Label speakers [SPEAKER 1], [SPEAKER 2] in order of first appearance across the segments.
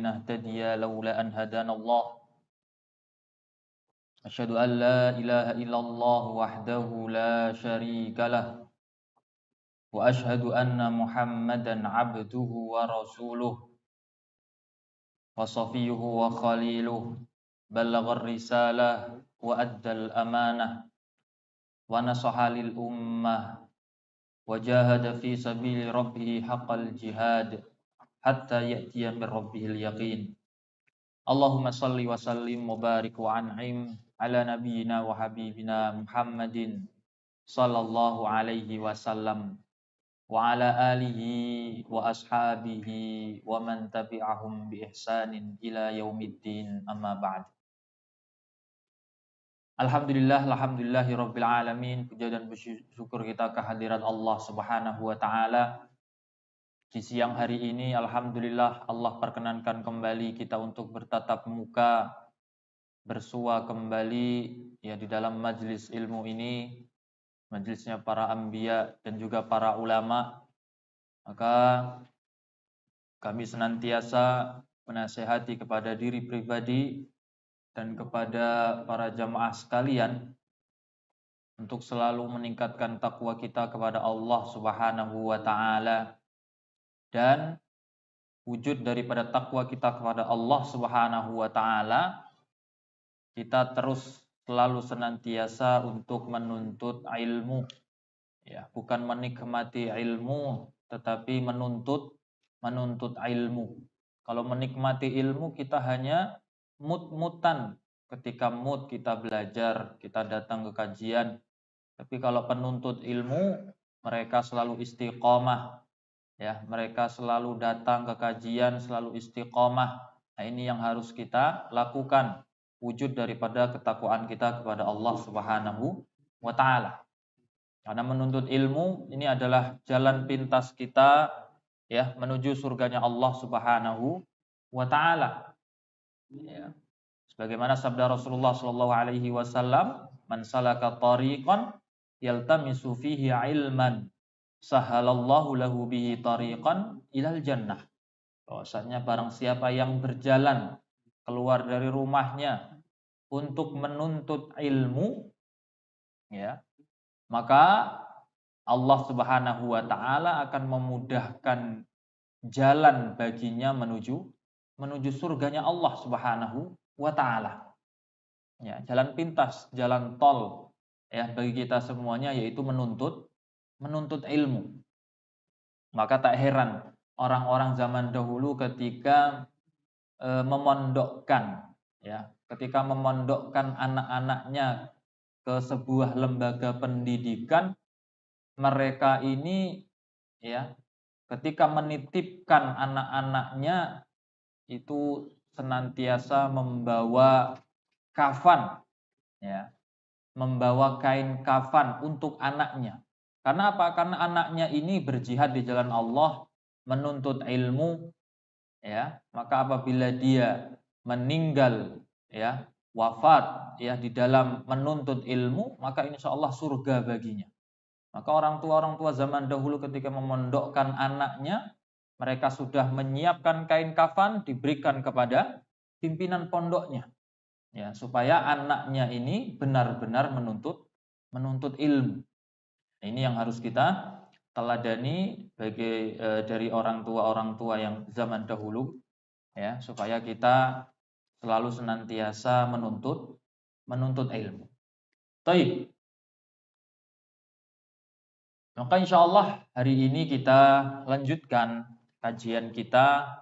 [SPEAKER 1] لنهتدي لولا أن هدانا الله أشهد أن لا إله إلا الله وحده لا شريك له وأشهد أن محمدا عبده ورسوله وصفيه وخليله بلغ الرسالة وأدى الأمانة ونصح للأمة وجاهد في سبيل ربه حق الجهاد حتى يأتي من ربه اليقين اللهم صل وسلم وبارك وأنعم على نبينا وحبيبنا محمد صلى الله عليه وسلم وعلى آله وأصحابه ومن تبعهم بإحسان إلى يوم الدين أما بعد. Alhamdulillahirabbil alamin. Puja dan bersyukur kita kehadirat Allah Subhanahu wa taala. Di siang hari ini alhamdulillah Allah perkenankan kembali kita untuk bertatap muka, bersua kembali ya di dalam majelis ilmu ini, majelisnya para anbiya dan juga para ulama. Maka kami senantiasa menasihati kepada diri pribadi dan kepada para jamaah sekalian untuk selalu meningkatkan takwa kita kepada Allah Subhanahu wa taala. Dan wujud daripada takwa kita kepada Allah Subhanahu wa taala, kita terus selalu senantiasa untuk menuntut ilmu. Ya, bukan menikmati ilmu tetapi menuntut ilmu. Kalau menikmati ilmu kita hanya mut-mutan, ketika mood kita belajar, kita datang ke kajian. Tapi kalau penuntut ilmu, mereka selalu istiqomah. Ya, mereka selalu datang ke kajian, selalu istiqomah. Nah, ini yang harus kita lakukan, wujud daripada ketakwaan kita kepada Allah Subhanahu wa taala. Karena menuntut ilmu ini adalah jalan pintas kita ya menuju surganya Allah Subhanahu wa taala. Ya. Sebagaimana sabda Rasulullah sallallahu alaihi wasallam, "Man salaka tariqan yaltamisu fihi ilman, sahalallahu lahu bihi tariqan ilal jannah." Bahwasanya barang siapa yang berjalan keluar dari rumahnya untuk menuntut ilmu, ya, maka Allah Subhanahu wa taala akan memudahkan jalan baginya menuju surganya Allah Subhanahu wa taala. Ya, jalan pintas, jalan tol ya bagi kita semuanya yaitu menuntut ilmu. Maka tak heran orang-orang zaman dahulu ketika memondokkan anak-anaknya ke sebuah lembaga pendidikan, mereka ini ya ketika menitipkan anak-anaknya itu senantiasa membawa kafan, ya, membawa kain kafan untuk anaknya. Karena apa? Karena anaknya ini berjihad di jalan Allah, menuntut ilmu, ya. Maka apabila dia meninggal, ya, wafat, ya, di dalam menuntut ilmu, maka insya Allah surga baginya. Maka orang tua zaman dahulu ketika memondokkan anaknya, mereka sudah menyiapkan kain kafan diberikan kepada pimpinan pondoknya, ya, supaya anaknya ini benar-benar menuntut ilmu. Ini yang harus kita teladani dari orang tua yang zaman dahulu, ya, supaya kita selalu senantiasa menuntut ilmu. Baik. Maka insya Allah hari ini kita lanjutkan kajian kita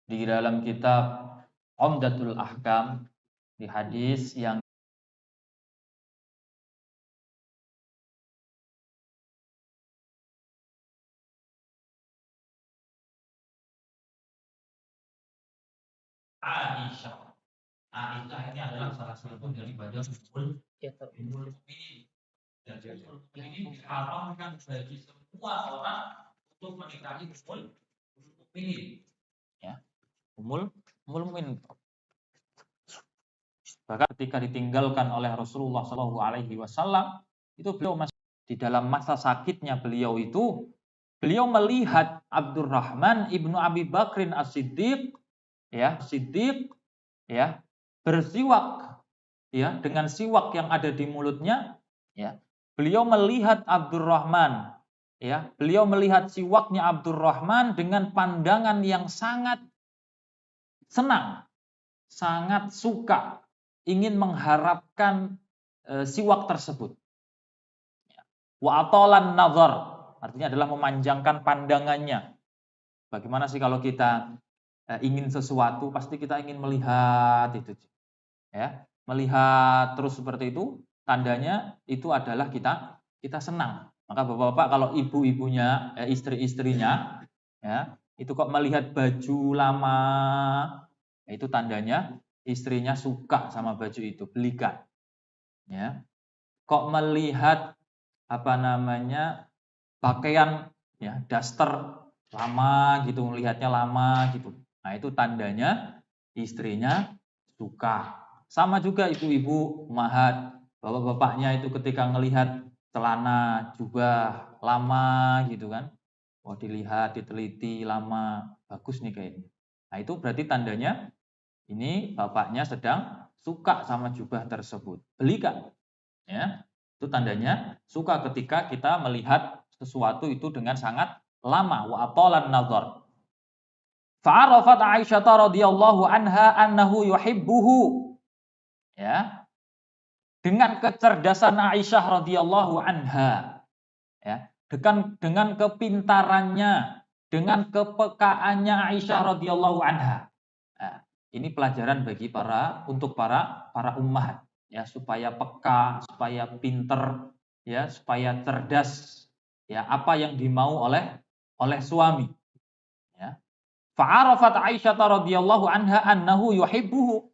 [SPEAKER 1] di dalam kitab Umdatul Ahkam di hadis yang Aisyah. Aisyah ini adalah salah satu daripada ummul mukminin. Dan ini diharamkan bagi semua orang untuk menikahi ummul mukminin. Ya, ummul mukminin. Bahkan ketika ditinggalkan oleh Rasulullah SAW, itu beliau masih di dalam masa sakitnya beliau itu, beliau melihat Abdurrahman ibnu Abi Bakrin As-Siddiq, bersiwak, dengan siwak yang ada di mulutnya, beliau melihat Abdurrahman, beliau melihat siwaknya Abdurrahman dengan pandangan yang sangat senang, sangat suka, ingin mengharapkan siwak tersebut. Wa atalan nazar, artinya adalah memanjangkan pandangannya. Bagaimana sih kalau kita ingin sesuatu, pasti kita ingin melihat itu, melihat terus seperti itu, tandanya itu adalah kita senang. Maka bapak-bapak kalau ibu-ibunya, istri-istrinya, itu kok melihat baju lama, itu tandanya istrinya suka sama baju itu, belikan. Kok melihat pakaian daster lama gitu, melihatnya lama gitu. Nah, itu tandanya istrinya suka. Sama juga ibu-ibu mahat, bapak-bapaknya itu ketika melihat celana jubah lama gitu kan. Oh, dilihat, diteliti lama, bagus nih kayaknya. Nah, itu berarti tandanya ini bapaknya sedang suka sama jubah tersebut. Belikan. Itu tandanya suka ketika kita melihat sesuatu itu dengan sangat lama. Wa atalan nazar. Fa'arafat Aisyah radhiyallahu anha annahu yuhibbuhu. Dengan kecerdasan Aisyah radhiyallahu anha, dengan kepintarannya, dengan kepekaannya Aisyah radhiyallahu anha. Ini pelajaran bagi para ummahat, supaya peka, supaya pinter, supaya cerdas, apa yang dimau oleh suami. Fa'arafat Aisyah radhiyallahu anha annahu yuhibbuhu.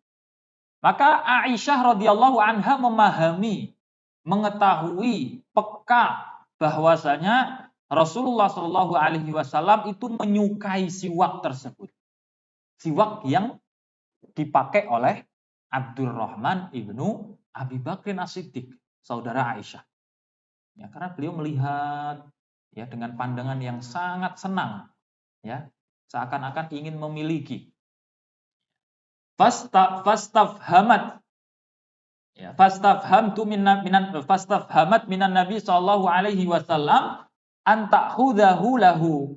[SPEAKER 1] Maka Aisyah radhiyallahu anha memahami, mengetahui, peka bahwasanya Rasulullah Shallallahu alaihi wasallam itu menyukai siwak tersebut. Siwak yang dipakai oleh Abdurrahman ibnu Abi Bakrin As-Siddiq, saudara Aisyah. Karena beliau melihat dengan pandangan yang sangat senang, seakan-akan ingin memiliki. Fastafhamat minan Nabi sallallahu alaihi wasallam an ta'khudhahu lahu.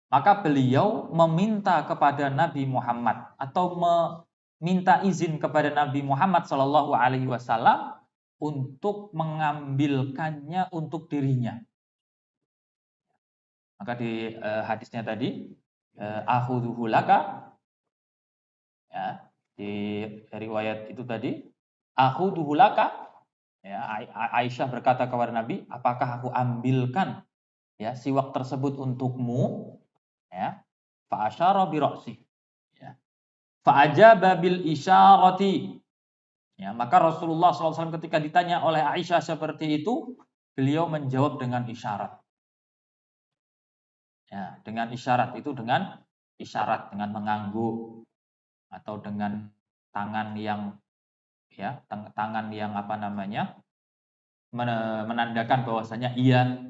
[SPEAKER 1] Maka beliau meminta kepada Nabi Muhammad atau meminta izin kepada Nabi Muhammad sallallahu alaihi wasallam untuk mengambilkannya untuk dirinya. Maka di hadisnya tadi akhudhuhu laka, di riwayat itu tadi akhudhuhu laka, Aisyah berkata kepada Nabi, apakah aku ambilkan siwak tersebut untukmu? Fa asyara bi ra'si, fa ajaba bil isyarati. Maka Rasulullah SAW ketika ditanya oleh Aisyah seperti itu, beliau menjawab dengan isyarat. Dengan isyarat itu dengan mengangguk atau dengan tangan yang menandakan bahwasanya iya.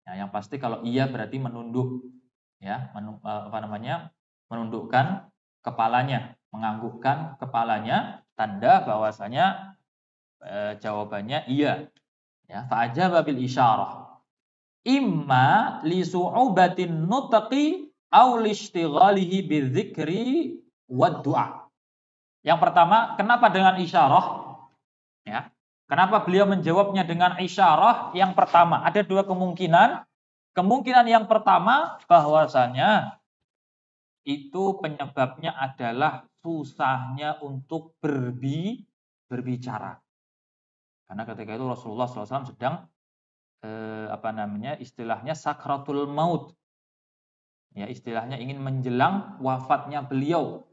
[SPEAKER 1] Yang pasti kalau iya berarti menunduk, menundukkan kepalanya, menganggukkan kepalanya, tanda bahwasanya jawabannya iya. Fa'ajaba bil isyarah. Imma li su'ubatin nutqi aw li ishtighalihi bidzikri wad du'a. Yang pertama, kenapa dengan isyarah? Kenapa beliau menjawabnya dengan isyarah? Yang pertama, ada dua kemungkinan. Kemungkinan yang pertama bahwasanya itu penyebabnya adalah susahnya untuk berbicara. Karena ketika itu Rasulullah SAW sedang istilahnya sakratul maut. Istilahnya ingin menjelang wafatnya beliau.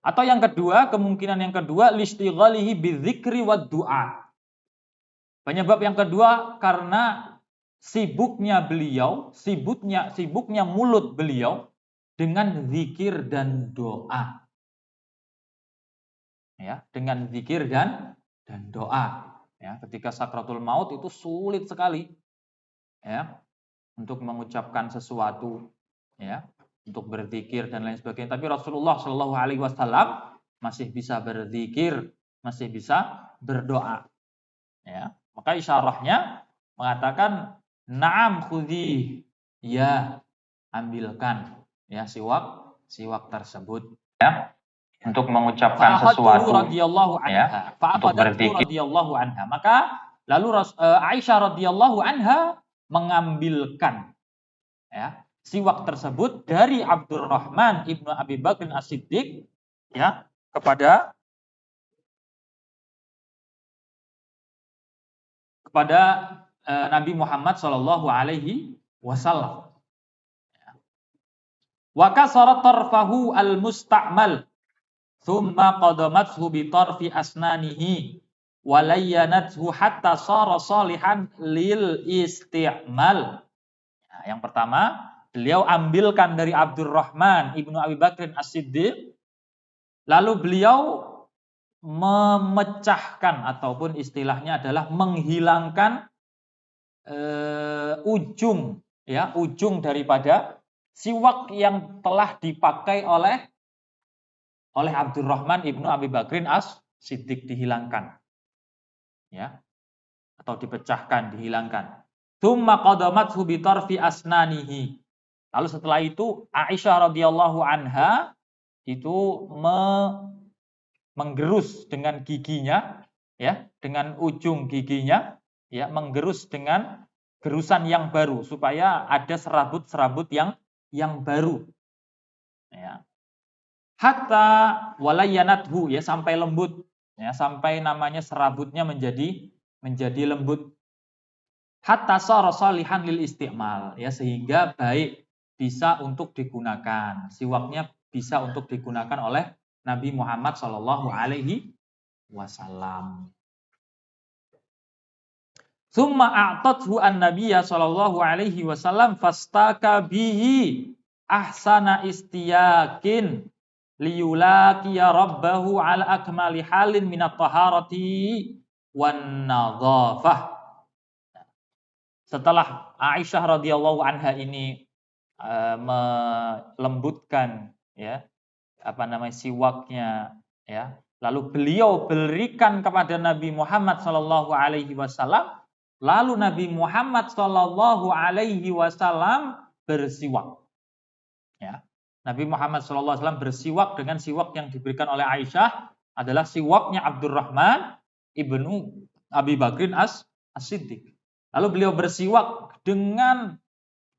[SPEAKER 1] Atau yang kedua, kemungkinan yang kedua listighalihi bidzikri wad du'a. Penyebab yang kedua karena sibuknya beliau, sibuknya mulut beliau dengan zikir dan doa. Dengan zikir dan doa. Ketika sakratul maut itu sulit sekali. untuk mengucapkan sesuatu, ya, untuk berzikir dan lain sebagainya. Tapi Rasulullah Shallallahu Alaihi Wasallam masih bisa berzikir, masih bisa berdoa. Ya, maka isyarahnya mengatakan na'am khudhi, ya, ambilkan ya siwak tersebut, ya, untuk mengucapkan sesuatu, radhiyallahu anha, ya, untuk berzikir radhiyallahu anha. Maka lalu Aisyah radhiyallahu anha mengambilkan, ya, siwak tersebut dari Abdurrahman ibnu Abi Bakr As-Siddiq, ya, kepada Nabi Muhammad Shallallahu Alaihi Wasallam. Wa kasara tarfahu al-musta'mal, thumma qadamathu bi tarfi asnanihi, wa layyanathu hatta sara salihan lil isti'mal. Nah, yang pertama, beliau ambilkan dari Abdurrahman ibnu Abi Bakr As-Siddiq, lalu beliau memecahkan ataupun istilahnya adalah menghilangkan ujung, ya, ujung daripada siwak yang telah dipakai oleh Abdurrahman ibnu Abi Bakrin As-Siddiq, dihilangkan, ya, atau dipecahkan, dihilangkan. Tsumma qadamathu bi tarfi asnanihi. Lalu setelah itu Aisyah radhiyallahu anha itu menggerus dengan giginya, ya, dengan ujung giginya, ya, menggerus dengan gerusan yang baru supaya ada serabut-serabut yang baru, ya. Hatta walayyanathu, ya, sampai lembut, ya, sampai namanya serabutnya menjadi lembut. Hatta sara salihan lil isti'mal, ya, sehingga baik, bisa untuk digunakan. Siwaknya bisa untuk digunakan oleh Nabi Muhammad Shallallahu Alaihi Wasallam. Summa a'tathu an-nabiyya sallallahu alaihi wasallam fastaka bihi ahsana istiyakin liyulaqiya rabbahu ala akmali halin minat taharati wan nadhafah. Setelah Aisyah radhiyallahu anha ini melembutkan, ya, siwaknya, ya, lalu beliau berikan kepada Nabi Muhammad sallallahu alaihi wasallam. Lalu Nabi Muhammad Shallallahu Alaihi Wasallam bersiwak. Ya, Nabi Muhammad Shallallahu Alaihi Wasallam bersiwak dengan siwak yang diberikan oleh Aisyah adalah siwaknya Abdurrahman ibnu Abi Bakrin As-Siddiq. Lalu beliau bersiwak dengan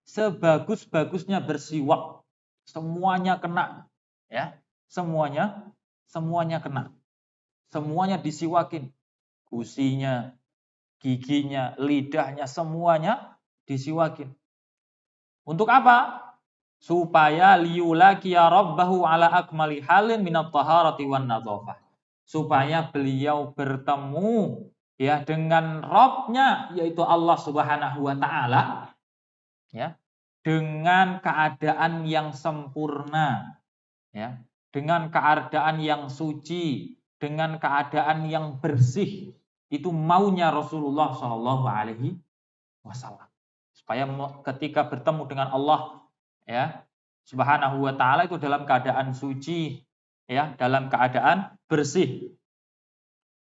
[SPEAKER 1] sebagus-bagusnya bersiwak, semuanya kena, ya, semuanya kena, semuanya disiwakin, gusinya, giginya, lidahnya, semuanya disiwakin. Untuk apa? Supaya liyulaqiya rabbahu ala akmali halin minat taharati wan nadhafah. Supaya beliau bertemu, ya, dengan Rabb-nya, yaitu Allah Subhanahu wa taala, ya, dengan keadaan yang sempurna, ya, dengan keadaan yang suci, dengan keadaan yang bersih. Itu maunya Rasulullah Shallallahu Alaihi Wasallam, supaya ketika bertemu dengan Allah, ya, Subhanahu Wa Taala, itu dalam keadaan suci, ya, dalam keadaan bersih.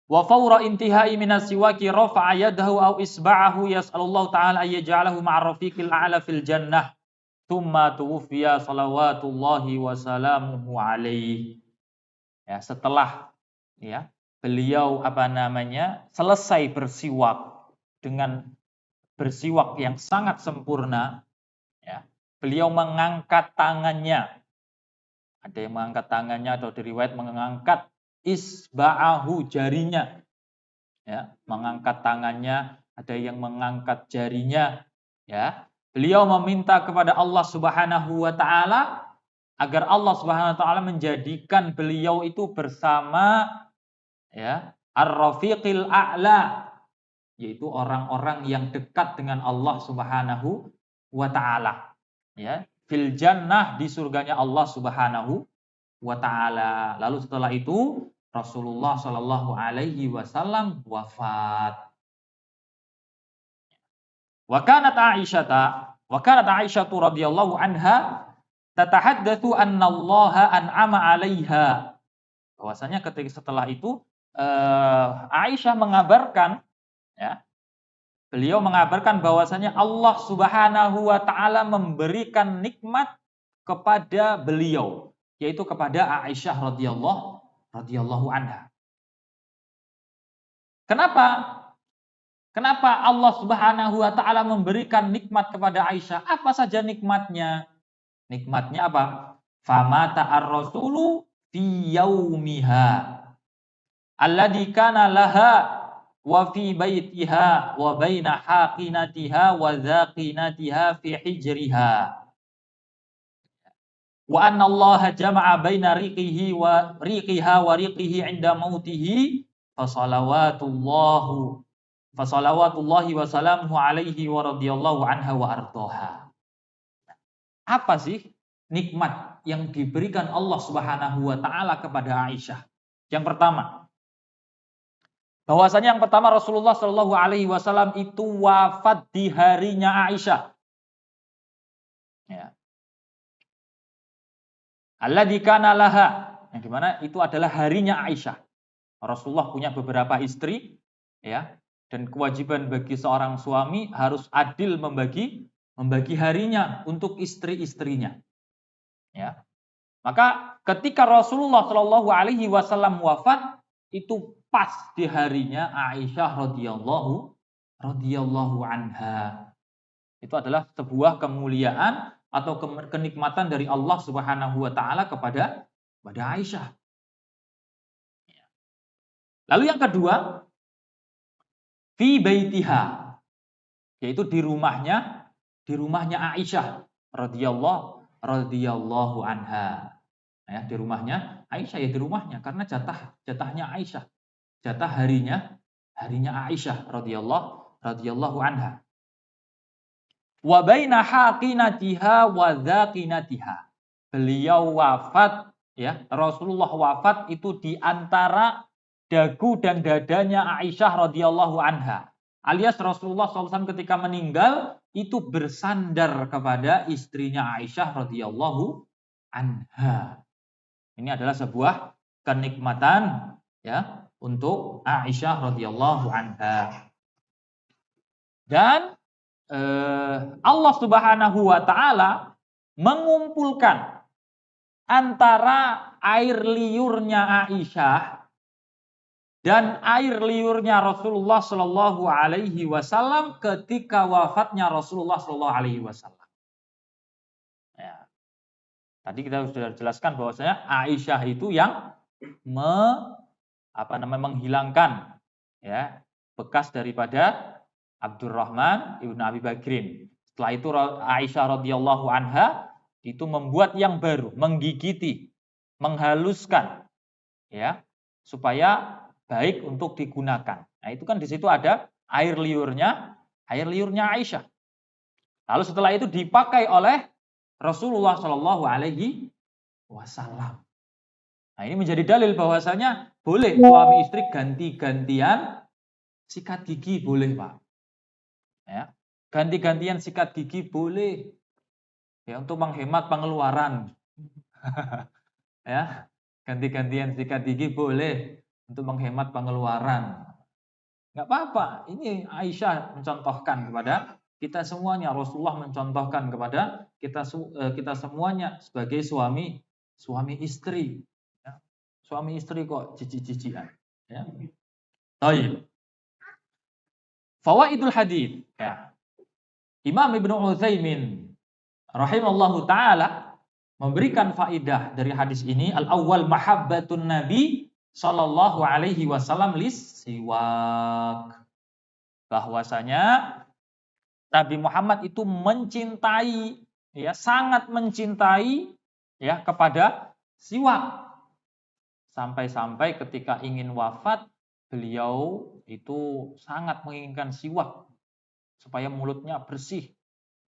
[SPEAKER 1] Wa fawra intihai minas siwaki rafa'a yadahu aw isba'ahu yas'alullahu ta'ala ayyaj'alahu ma'ar rafiqil a'la fil jannah thumma tuwfiya salawatullahi wa salamuhu alaihi. Ya, setelah, ya, beliau selesai bersiwak dengan bersiwak yang sangat sempurna, ya, beliau mengangkat tangannya. Ada yang mengangkat tangannya, atau diriwayat mengangkat isba'ahu, jarinya, ya, mengangkat tangannya, ada yang mengangkat jarinya, ya. Beliau meminta kepada Allah Subhanahu wa taala agar Allah Subhanahu wa taala menjadikan beliau itu bersama, ya, ar-rafiqil a'la, yaitu orang-orang yang dekat dengan Allah Subhanahu wa taala, ya, fil jannah, di surganya Allah Subhanahu wa taala. Lalu setelah itu Rasulullah Shallallahu Alaihi Wasallam wafat. Wa kanat Wa kanat Aisyah radhiyallahu anha tatahaddatsu anna Allah an'ama 'alaiha. Bahwasanya ketika setelah itu Aisyah mengabarkan, ya, beliau mengabarkan bahwasanya Allah Subhanahu wa taala memberikan nikmat kepada beliau, yaitu kepada Aisyah radhiyallahu anha. Kenapa? Kenapa Allah Subhanahu wa taala memberikan nikmat kepada Aisyah? Apa saja nikmatnya? Nikmatnya apa? Famata ar-rasulu fi yaumiha alladzi kana laha wa fi baitiha wa baina haqinatiha wa zaqinatiha fi hijriha. Wa anna Allah jama'a baina riqihi wa riqiha wa riqihi 'inda mautihi fa salawatullahi wa salamuhu alaihi wa radhiyallahu anha wa ardhaha. Apa sih nikmat yang diberikan Allah Subhanahu wa taala kepada Aisyah? Yang pertama, bahwasanya yang pertama Rasulullah Shallallahu alaihi wasallam itu wafat di harinya Aisyah. Ya. Alladzi kana laha, yang dimana itu adalah harinya Aisyah. Rasulullah punya beberapa istri, ya, dan kewajiban bagi seorang suami harus adil membagi harinya untuk istri-istrinya. Ya. Maka ketika Rasulullah Shallallahu alaihi wasallam wafat, itu pas di harinya Aisyah radhiyallahu anha. Itu adalah sebuah kemuliaan atau kenikmatan dari Allah Subhanahu wa taala kepada Aisyah. Lalu yang kedua, fi baitiha, yaitu di rumahnya Aisyah radhiyallahu anha. Ya, di rumahnya Aisyah, ya di rumahnya karena jatahnya Aisyah. Jatah harinya Aisyah radhiyallahu anha. Wa baina haqinatiha wa dzaqinatiha. Beliau wafat, ya, Rasulullah wafat itu di antara dagu dan dadanya Aisyah radhiyallahu anha. Alias Rasulullah SAW ketika meninggal itu bersandar kepada istrinya Aisyah radhiyallahu anha. Ini adalah sebuah kenikmatan, ya, untuk Aisyah radhiyallahu anha. Dan Allah Subhanahu wa taala mengumpulkan antara air liurnya Aisyah dan air liurnya Rasulullah Shallallahu alaihi wasallam ketika wafatnya Rasulullah Shallallahu alaihi wasallam. Ya. Tadi kita sudah jelaskan bahwasanya Aisyah itu yang menghilangkan, ya, bekas daripada Abdurrahman ibnu Abi Bakrin. Setelah itu Aisyah radhiyallahu anha itu membuat yang baru, menggigiti, menghaluskan, ya, supaya baik untuk digunakan. Nah, itu kan di situ ada air liurnya Aisyah. Lalu setelah itu dipakai oleh Rasulullah Shallallahu alaihi wasallam. Nah, ini menjadi dalil bahwasanya boleh suami istri ganti-gantian sikat gigi, boleh, Pak. Ya, ganti-gantian sikat gigi boleh. Ya, untuk menghemat pengeluaran. Ya, ganti-gantian sikat gigi boleh untuk menghemat pengeluaran. Enggak apa-apa. Ini Aisyah mencontohkan kepada kita semuanya, Rasulullah mencontohkan kepada kita semuanya sebagai suami istri. Ya. Suami istri kok jijik-jijikan. Ya. Baik. Fawaidul hadits. Ya. Imam Ibnu Utsaimin rahimallahu taala memberikan faidah dari hadis ini. Al-awwal mahabbatun Nabi sallallahu alaihi wasallam lis-siwak. Bahwasanya Nabi Muhammad itu mencintai, ya, sangat mencintai, ya, kepada siwak. Sampai-sampai ketika ingin wafat, beliau itu sangat menginginkan siwak supaya mulutnya bersih,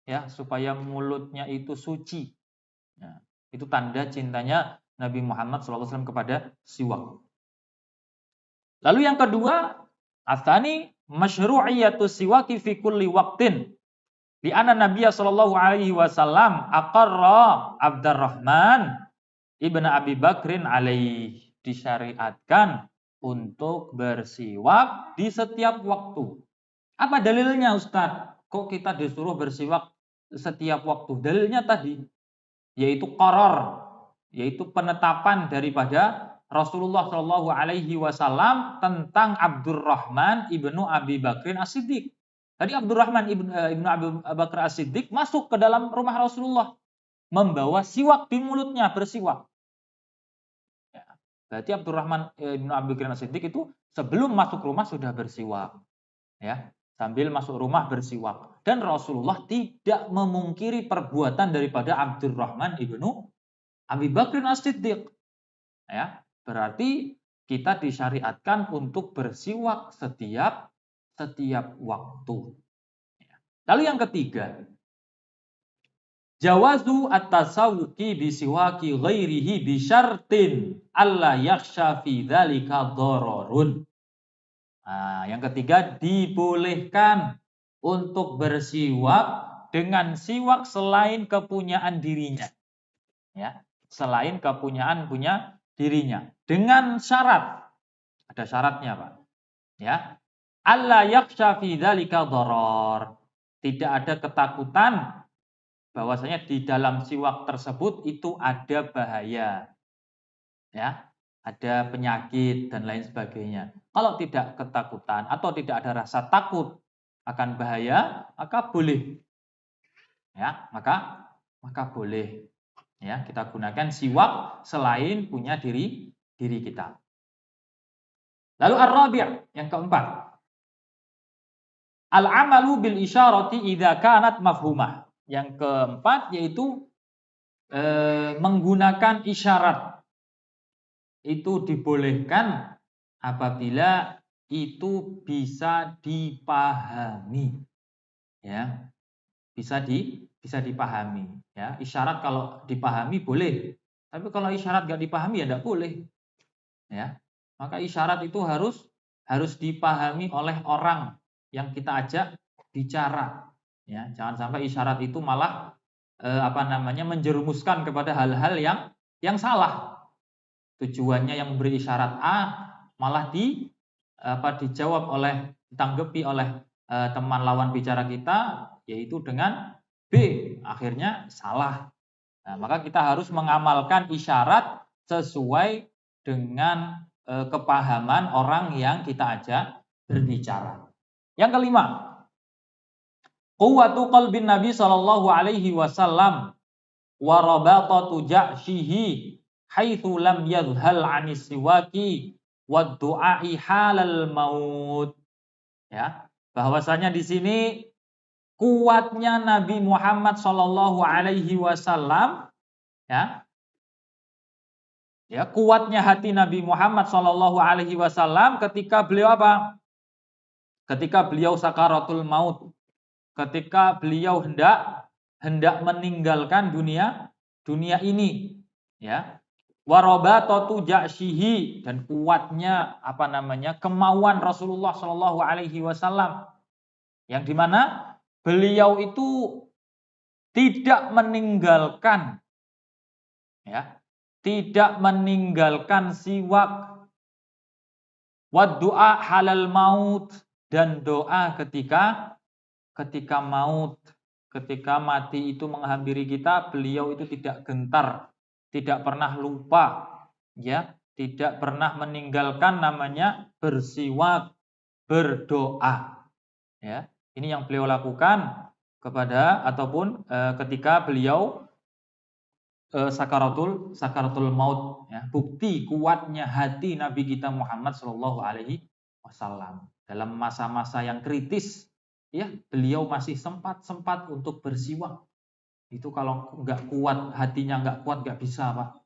[SPEAKER 1] ya, supaya mulutnya itu suci. Ya, itu tanda cintanya Nabi Muhammad SAW kepada siwak. Lalu yang kedua, atsani masyru'iyatu siwaki fi kulli waqtin. Di anna Nabiya sallallahu alaihi wasallam aqarra Abdurrahman ibn Abi Bakrin alaih, disyariatkan untuk bersiwak di setiap waktu. Apa dalilnya Ustaz? Kok kita disuruh bersiwak setiap waktu? Dalilnya tadi yaitu qaror, yaitu penetapan daripada Rasulullah Shallallahu Alaihi Wasallam tentang Abdurrahman ibnu Abi Bakrin As-Siddiq. Tadi Abdurrahman ibnu Abi Bakr As-Siddiq masuk ke dalam rumah Rasulullah, membawa siwak di mulutnya, bersiwak. Ya, berarti Abdurrahman ibnu Abi Bakr As-Siddiq itu sebelum masuk rumah sudah bersiwak, ya, sambil masuk rumah bersiwak. Dan Rasulullah tidak memungkiri perbuatan daripada Abdurrahman ibnu Abi Bakr As-Siddiq. Ya, berarti kita disyariatkan untuk bersiwak setiap waktu. Lalu yang ketiga, jawazu at-tasawwuqi bisiwaki ghairihi bi syartin alla yakhsha fi dzalika dhararun. Nah, yang ketiga, dibolehkan untuk bersiwak dengan siwak selain kepunyaan dirinya. Ya, selain kepunyaan dirinya, dengan syarat. Ada syaratnya, Pak. Ya. Alla yakhsha fi dzalika dharar. Tidak ada ketakutan bahwasanya di dalam siwak tersebut itu ada bahaya. Ya, ada penyakit dan lain sebagainya. Kalau tidak ketakutan atau tidak ada rasa takut akan bahaya, maka boleh. Ya, maka boleh. Ya, kita gunakan siwak selain punya diri kita. Lalu ar-rabi', yang keempat, al-amalu bil isyarati idza kanat mafhumah. Yang keempat yaitu menggunakan isyarat. Itu dibolehkan apabila itu bisa dipahami. Ya. Bisa dipahami, ya. Isyarat kalau dipahami boleh. Tapi kalau isyarat enggak dipahami ya enggak boleh. Ya. Maka isyarat itu harus dipahami oleh orang yang kita ajak bicara, ya. Jangan sampai isyarat itu malah menjerumuskan kepada hal-hal yang salah. Tujuannya yang memberi isyarat A malah dijawab ditanggapi oleh teman lawan bicara kita yaitu dengan B, akhirnya salah. Nah, maka kita harus mengamalkan isyarat sesuai dengan kepahaman orang yang kita ajak berbicara. Yang kelima, quwwatu qalbin Nabi sallallahu alaihi wasallam wa rabatatu ja'shihi haitsu lam yadhhal 'anis siwaki wa du'a'i halal maut. Ya, bahwasanya di sini kuatnya Nabi Muhammad sallallahu alaihi wasallam, ya. Ya, kuatnya hati Nabi Muhammad sallallahu alaihi wasallam ketika beliau apa? Ketika beliau sakaratul maut, ketika beliau hendak meninggalkan dunia ini, ya. Warabatatu ja'shihi, dan kuatnya kemauan Rasulullah sallallahu alaihi wasallam, yang dimana beliau itu tidak meninggalkan, ya, tidak meninggalkan siwak, wad du'a halal maut, dan doa ketika maut, ketika mati itu menghampiri kita, beliau itu tidak gentar, tidak pernah lupa, ya, tidak pernah meninggalkan namanya bersiwak, berdoa, ya. Ini yang beliau lakukan ketika beliau sakaratul maut, ya. Bukti kuatnya hati Nabi kita Muhammad sallallahu alaihi wasallam dalam masa-masa yang kritis, ya, beliau masih sempat untuk bersiwak. Itu kalau enggak kuat, hatinya enggak kuat enggak bisa, Pak.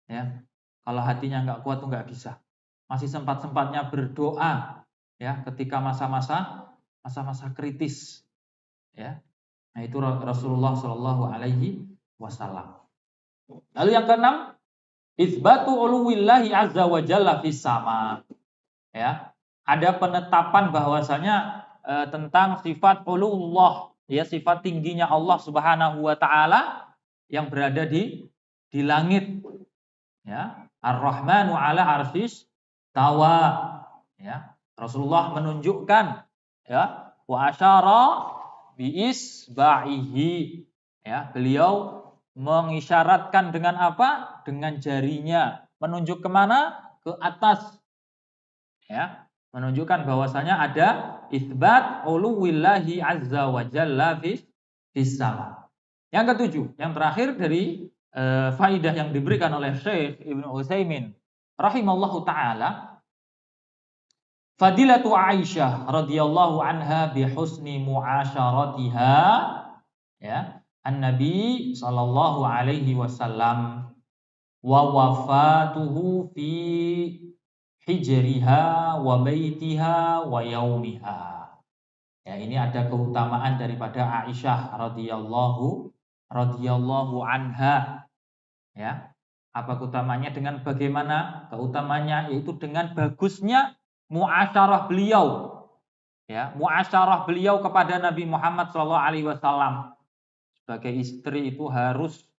[SPEAKER 1] Ya. Kalau hatinya enggak kuat tuh enggak bisa. Masih sempat-sempatnya berdoa, ya, ketika masa-masa kritis, ya. Nah, itu Rasulullah sallallahu alaihi wasallam. Lalu yang keenam, itsbatu uluwillahi azza wa jalla fis sama. Ya. Ada penetapan bahwasanya tentang sifat uluwullah, ya sifat tingginya Allah Subhanahu wa taala yang berada di langit. Ya, Ar-Rahmanu 'ala 'arsyis tawa. Ya, Rasulullah menunjukkan ya, wa asyara bi isba'ihi. Ya, beliau mengisyaratkan dengan apa? Dengan jarinya, menunjuk kemana? Ke atas. Ya, menunjukkan bahwasanya ada itsbat uluwillahi azza wa jalla fis sama. Yang ketujuh, yang terakhir dari faidah yang diberikan oleh Syekh Ibnu Utsaimin rahimallahu taala, fadilatu Aisyah radhiyallahu anha bi husni muasyaratiha ya an-nabi sallallahu alaihi wasallam wa wafatuhu fi hijriha wa baitiha wa yaumiha. Ya, ini ada keutamaan daripada Aisyah radhiyallahu anha. Ya. Apa keutamanya? Dengan bagaimana keutamanya? Yaitu dengan bagusnya muasyarah beliau. Ya, muasyarah beliau kepada Nabi Muhammad SAW. Sebagai istri itu harus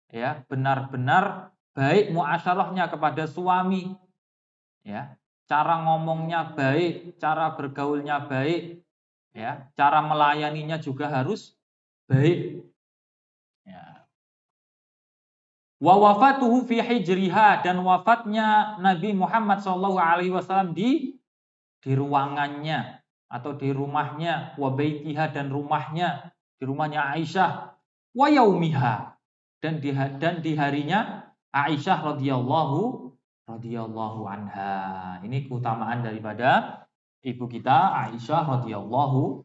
[SPEAKER 1] ya benar-benar baik muasyarahnya kepada suami. Ya, cara ngomongnya baik, cara bergaulnya baik, ya, cara melayaninya juga harus baik. Ya. Wa wafatuhu fi hijriha, dan wafatnya Nabi Muhammad SAW di ruangannya atau di rumahnya, wa baitiha, dan rumahnya, di rumahnya Aisyah, wa yaumiha, dan di harinya Aisyah radhiyallahu anha. Ini keutamaan daripada ibu kita Aisyah radhiyallahu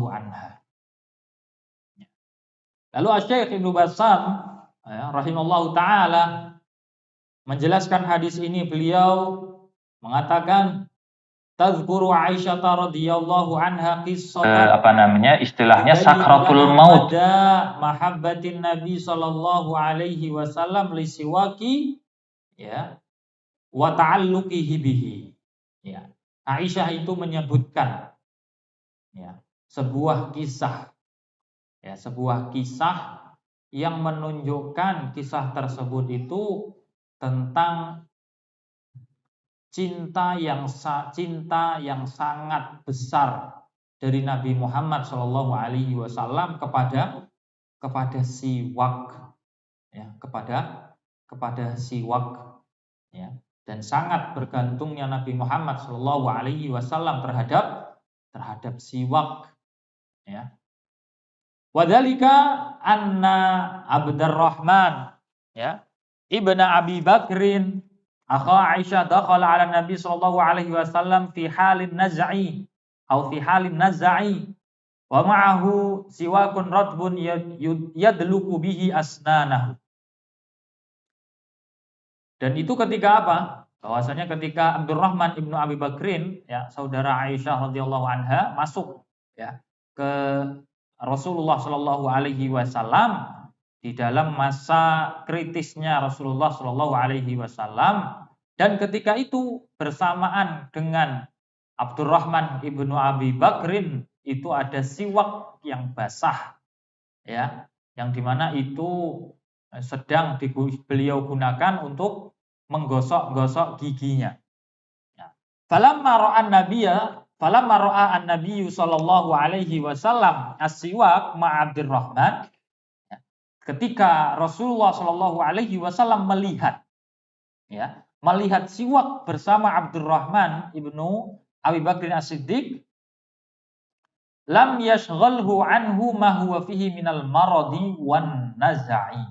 [SPEAKER 1] anha. Lalu Asy-Syaikh Ibnu Bassam rahimallahu taala menjelaskan hadis ini, beliau mengatakan tazkuru Aisyah radhiyallahu anha qissah istilahnya sakratul maut, mahabbatin Nabi sallallahu alaihi wasallam li siwaki ya wa ta'alluqihi bihi. Ya. Aisyah itu menyebutkan ya sebuah kisah yang menunjukkan kisah tersebut itu tentang cinta yang sangat besar dari Nabi Muhammad SAW kepada siwak, ya, kepada siwak, ya, dan sangat bergantungnya Nabi Muhammad SAW terhadap siwak, ya. Wadzalika anna Abdurrahman ya ibnu Abi Bakrin akha Aisyah dakhala ala Nabi sallallahu alaihi wasallam fi halin naz'i wa ma'ahu siwakun ratbun yadluku bihi asnanahu. Dan itu ketika apa? Bahwasanya ketika Abdurrahman ibnu Abi Bakrin ya saudara Aisyah radhiyallahu anha masuk ya ke Rasulullah Shallallahu Alaihi Wasallam di dalam masa kritisnya Rasulullah Shallallahu Alaihi Wasallam, dan ketika itu bersamaan dengan Abdurrahman ibnu Abi Bakrin itu ada siwak yang basah, ya, yang dimana itu sedang beliau gunakan untuk menggosok-gosok giginya. Falamma ra'a an-nabiyyu sallallahu alaihi wasallam as-siwak ma Abdurrahman, ketika Rasulullah sallallahu alaihi wasallam melihat siwak bersama Abdurrahman ibnu Abi Bakr As-Siddiq, lam yashghalhu anhu ma huwa fihi minal maradi wan naz'i,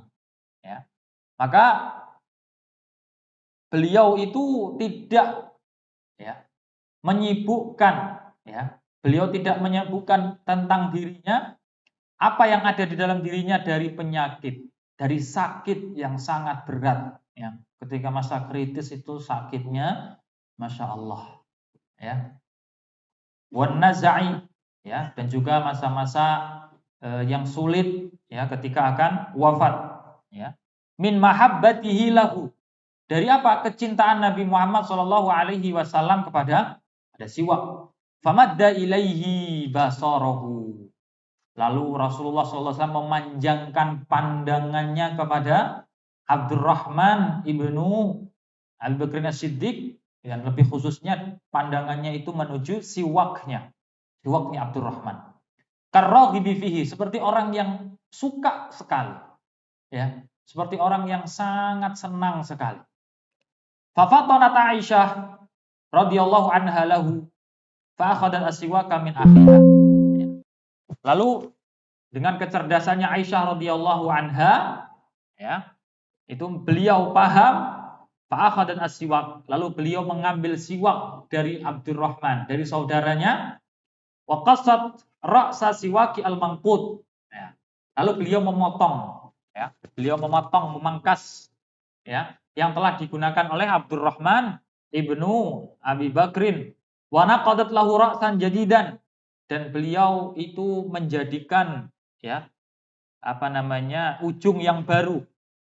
[SPEAKER 1] ya. Maka beliau itu tidak menyibukkan, ya. Beliau tidak menyibukkan tentang dirinya apa yang ada di dalam dirinya dari penyakit, dari sakit yang sangat berat, ya. Ketika masa kritis itu sakitnya Masya Allah, ya. Wan naz'i, ya, dan juga masa-masa yang sulit, ya, ketika akan wafat, ya. Min mahabbatihi lahu, dari apa? Kecintaan Nabi Muhammad SAW kepada siwak. Famadda ilaihi basarahu, Lalu Rasulullah SAW memanjangkan pandangannya kepada Abdurrahman ibnu Abu Bakr As-Siddiq, dan lebih khususnya pandangannya itu menuju siwaknya Abdurrahman. Karraghibi fihi, seperti orang yang suka sekali, ya, seperti orang yang sangat senang sekali. Fafatanat Aisyah radhiyallahu anha lahu fa akhadhat as-siwaka min akhiha. Lalu dengan kecerdasannya Aisyah radhiyallahu anha, ya, itu beliau paham fa akhadhat as-siwak, lalu beliau mengambil siwak dari Abdurrahman, dari saudaranya, wa qassat ra'sa siwaki al-manqud. Ya. Lalu beliau memotong, ya, memangkas, ya, yang telah digunakan oleh Abdurrahman ibnu Abi Bakrin. Wa naqadat lahu ra'san jadidan, dan beliau itu menjadikan, ya, ujung yang baru,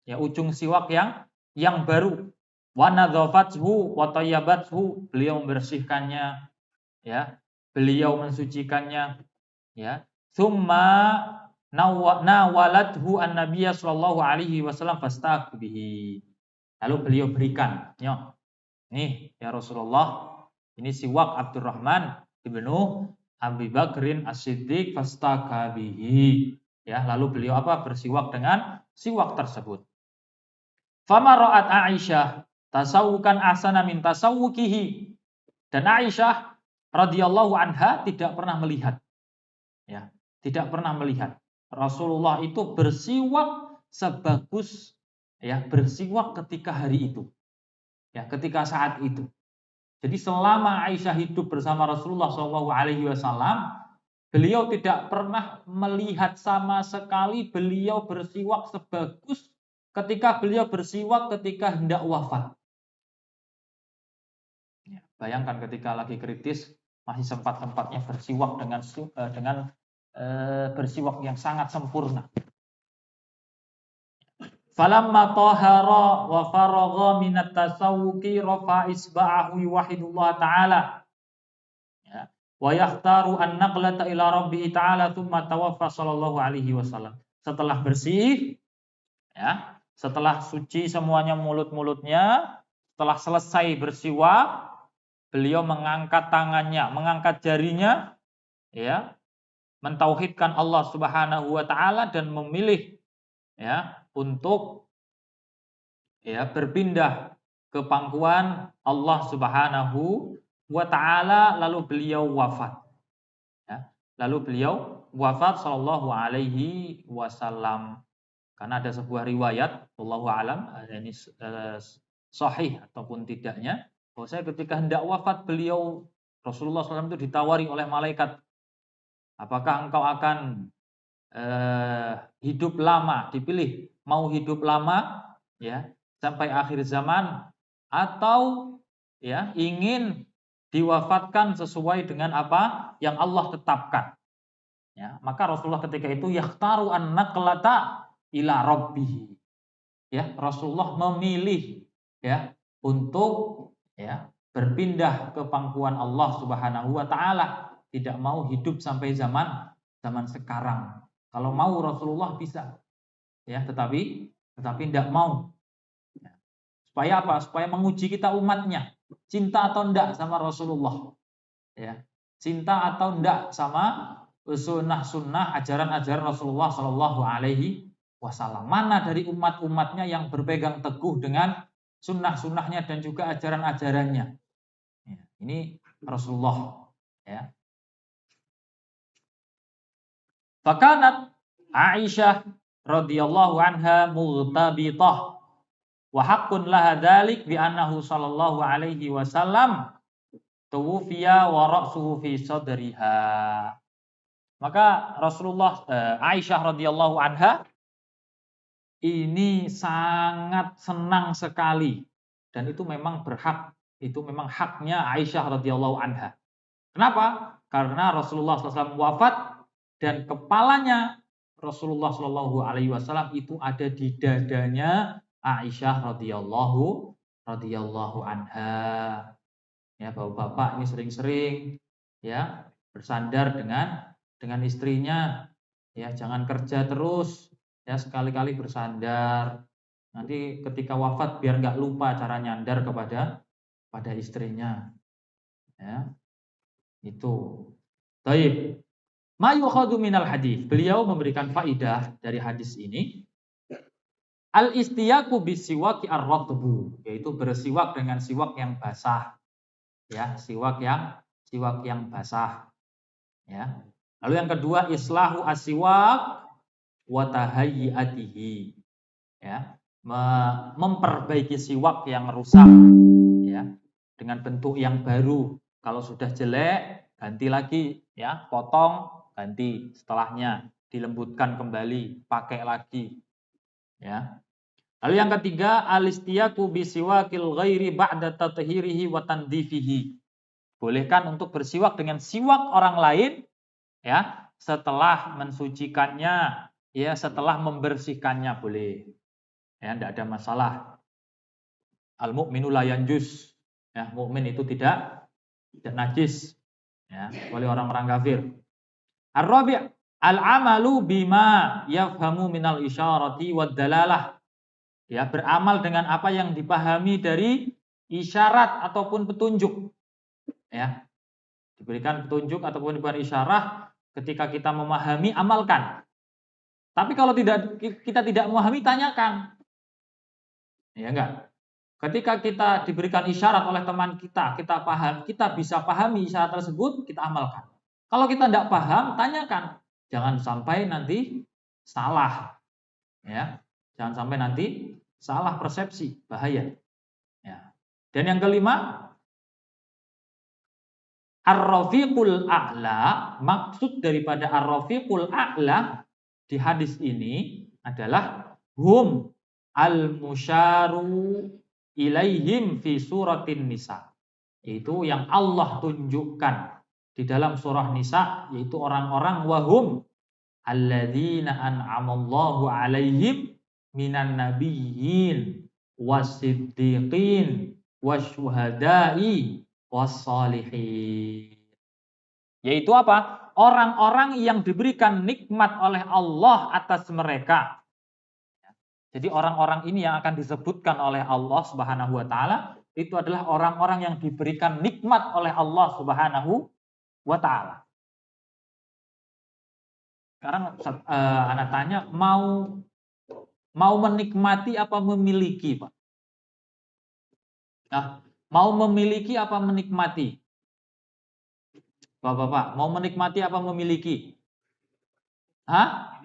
[SPEAKER 1] ya, ujung siwak yang baru. Wa nadzafathu wa tayyabathu, beliau membersihkannya, ya, beliau mensucikannya, ya. Tsumma nawalathu an-nabiy sallallahu alaihi wasallam fastaqu bihi. Lalu beliau berikan, nih ya Rasulullah, ini siwak Abdurrahman ibnu Abi Bakrin As-Siddiq fastaqu bihi. Ya, lalu beliau bersiwak dengan siwak tersebut. Fama ra'at Aisyah tasawukan ahsana min tasawukihi. Dan Aisyah radhiyallahu anha tidak pernah melihat, ya, tidak pernah melihat Rasulullah itu bersiwak sebagus, ya, bersiwak ketika hari itu, ya, ketika saat itu. Jadi selama Aisyah hidup bersama Rasulullah SAW, beliau tidak pernah melihat sama sekali beliau bersiwak sebagus ketika beliau bersiwak ketika hendak wafat. Ya, bayangkan ketika lagi kritis masih sempat-sempatnya bersiwak dengan bersiwak yang sangat sempurna. Falamma tahara wa faragha minat tasawwuki rafa isba'ahu yuwahidullah ta'ala, ya, wa yakhtaru an-naqlata ila rabbih ta'ala thumma tawaffa sallallahu alaihi wasallam. Setelah bersih, ya, setelah suci semuanya mulut-mulutnya, setelah selesai bersiwak, beliau mengangkat tangannya, mengangkat jarinya, ya, mentauhidkan Allah Subhanahu wa taala dan memilih, ya, untuk, ya, berpindah ke pangkuan Allah Subhanahu wa taala, lalu beliau wafat. Ya, lalu beliau wafat sallallahu alaihi wasallam. Karena ada sebuah riwayat, wallahu alam, ini sahih ataupun tidaknya, bahwasanya ketika hendak wafat beliau, Rasulullah SAW itu ditawari oleh malaikat, apakah engkau akan hidup lama, dipilih mau hidup lama, ya, sampai akhir zaman, atau, ya, ingin diwafatkan sesuai dengan apa yang Allah tetapkan. Ya, maka Rasulullah ketika itu yakhtaru an-naqlata ila rabbih. Ya, Rasulullah memilih, ya, untuk, ya, berpindah ke pangkuan Allah Subhanahu wa taala, tidak mau hidup sampai zaman sekarang. Kalau mau Rasulullah bisa, ya, tetapi tidak mau. Ya. Supaya apa? Supaya menguji kita umatnya, cinta atau enggak sama Rasulullah, ya, cinta atau enggak sama sunnah-sunnah ajaran-ajaran Rasulullah Shallallahu Alaihi Wasallam. Mana dari umat-umatnya yang berpegang teguh dengan sunnah-sunnahnya dan juga ajaran-ajarannya. Ya, ini Rasulullah, ya. Fakanat Aisyah radhiyallahu anha mughtabitah wa haqqun laha dzalik bi annahu sallallahu alaihi wasallam tuwfiya wa ra'suhu fi sadriha. Maka Rasulullah, Aisyah radhiyallahu anha ini sangat senang sekali, dan itu memang berhak, itu memang haknya Aisyah radhiyallahu anha. Kenapa? Karena Rasulullah SAW wafat dan kepalanya Rasulullah Shallallahu Alaihi Wasallam itu ada di dadanya Aisyah radhiyallahu anha. Ya, bapak-bapak ini sering-sering, ya, bersandar dengan istrinya, Ya, jangan kerja terus, ya sekali-kali bersandar. Nanti ketika wafat biar nggak lupa cara nyandar pada istrinya. Ya, itu. Baik. Ma yukhadhu minal hadis. Beliau memberikan faidah dari hadis ini. Al-istiyaku bisiwaki ar-ratbu, yaitu bersiwak dengan siwak yang basah. Ya, siwak yang basah. Ya. Lalu yang kedua, islahu asiwak wa tahayyatihi. Ya, memperbaiki siwak yang rusak, ya, dengan bentuk yang baru. Kalau sudah jelek, ganti lagi, ya, potong, ganti setelahnya, dilembutkan kembali, pakai lagi, ya. Lalu yang ketiga, alistiyaku bisiwakil ghairi ba'da tathhirihi wa tandifihi. Bolehkan untuk bersiwak dengan siwak orang lain, ya, setelah mensucikannya, ya, setelah membersihkannya boleh. Ya, tidak ada masalah. Al-mu'minu la yanjus. Ya, mukmin itu tidak najis. Ya, kecuali orang-orang kafir. Ar-rabi' al-amalu bima yafhamu minal isyarati wad dalalah. Ya, beramal dengan apa yang dipahami dari isyarat ataupun petunjuk. Ya. Diberikan petunjuk ataupun diberikan isyarat, ketika kita memahami, amalkan. Tapi kalau kita tidak memahami, tanyakan. Ya enggak? Ketika kita diberikan isyarat oleh teman kita paham, kita bisa pahami isyarat tersebut, kita amalkan. Kalau kita tidak paham, tanyakan. Jangan sampai nanti salah. Ya. Jangan sampai nanti salah persepsi, bahaya. Ya. Dan yang kelima, ar-rafiqul a'la, maksud daripada ar-rafiqul a'la di hadis ini adalah hum al-musyaru ilaihim fi suratin nisa. Yaitu yang Allah tunjukkan di dalam surah Nisa, yaitu orang-orang wahum alladzina an'amallahu alaihim minan nabiyyin wasiddiqin wasyuhada'i wassalihin. Yaitu apa? Orang-orang yang diberikan nikmat oleh Allah atas mereka. Jadi orang-orang ini yang akan disebutkan oleh Allah Subhanahu wa taala itu adalah orang-orang yang diberikan nikmat oleh Allah Subhanahu wa taala. Sekarang anak tanya, mau menikmati apa memiliki, Pak? Nah, mau memiliki apa menikmati? Bapak-bapak, mau menikmati apa memiliki? Hah?